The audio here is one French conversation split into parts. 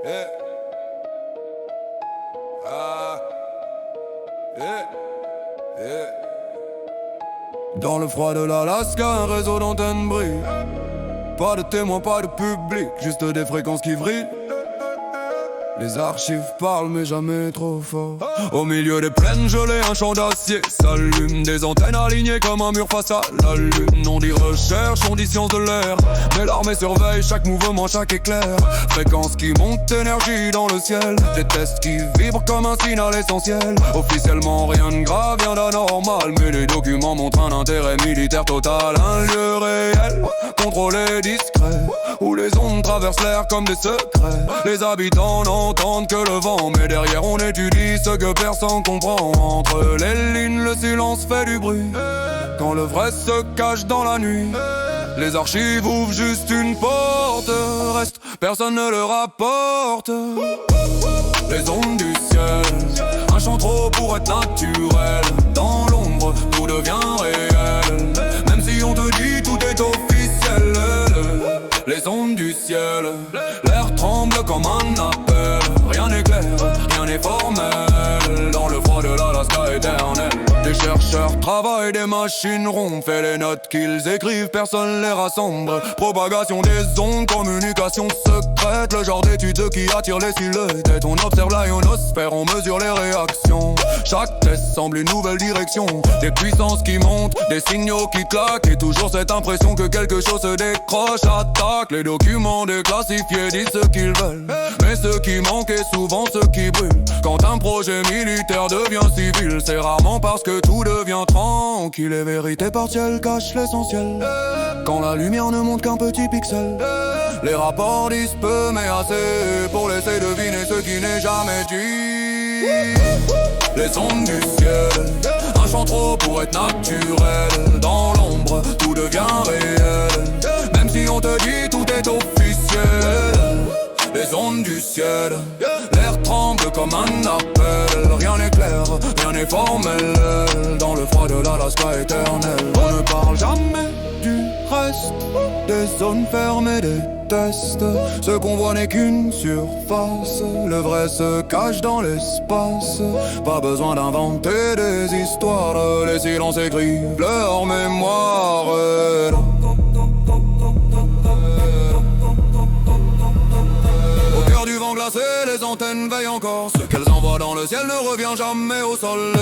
Yeah. Ah. Yeah. Yeah. Dans le froid de l'Alaska, un réseau d'antennes brille. Pas de témoins, pas de public, juste des fréquences qui vrillent. Les archives parlent mais jamais trop fort. Au milieu des plaines gelées, un champ d'acier s'allume. Des antennes alignées comme un mur face à la lune. On dit recherche, on dit science de l'air. Mais l'armée surveille chaque mouvement, chaque éclair. Fréquence qui monte, énergie dans le ciel. Des tests qui vibrent comme un signal essentiel. Officiellement rien de grave, rien d'anormal. Mais les documents montrent un intérêt militaire total. Un lieu réel, contrôlé, discret, où les ondes traversent l'air comme des secrets. Les habitants n'entendent que le vent, mais derrière on étudie ce que personne comprend. Entre les lignes, le silence fait du bruit. Quand le vrai se cache dans la nuit, les archives ouvrent juste une porte. Reste, personne ne le rapporte. Les ondes du ciel, un chant trop pour être naturel. Dans l'ombre, tout devient réel. Même si on te dit tout est officiel. Les ondes du ciel, l'air tremble comme un appel. Rien n'est clair, rien n'est formel. Dans le froid de l'Alaska éternel, des chercheurs travaillent, des machines rompent. Et les notes qu'ils écrivent, personne les rassemble. Propagation des ondes, communication secrète. Le genre d'étude qui attire les silhouettes. On observe l'ionosphère, on mesure les réactions. Chaque test semble une nouvelle direction. Des puissances qui montent, des signaux qui claquent. Et toujours cette impression que quelque chose se décroche. Attaque, les documents déclassifiés disent ce qu'ils veulent. Mais ce qui manque est souvent ce qui brûle. Quand un projet militaire devient civil, c'est rarement parce que tout devient tranquille. Les vérités partielles cachent l'essentiel. Quand la lumière ne montre qu'un petit pixel, les rapports disent peu mais assez pour laisser deviner ce qui n'est jamais dit. Les ondes du ciel, un chant trop pour être naturel. Dans l'ombre, tout devient réel. Même si on te dit tout est officiel. Les ondes du ciel, l'air tremble comme un appel. Rien n'est clair, rien n'est formel. Dans le froid de l'Alaska éternel, on ne parle jamais du reste. Des zones fermées, des tests. Ce qu'on voit n'est qu'une surface. Le vrai se cache dans l'espace. Pas besoin d'inventer des histoires. Les silences écrivent leur mémoire. Du vent glacé, les antennes veillent encore. Ce qu'elles envoient dans le ciel ne revient jamais au sol.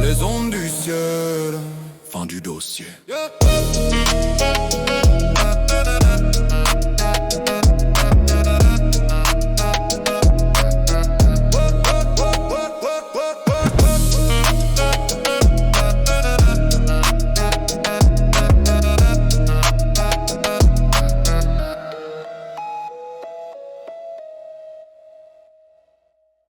Les ondes du ciel, fin du dossier.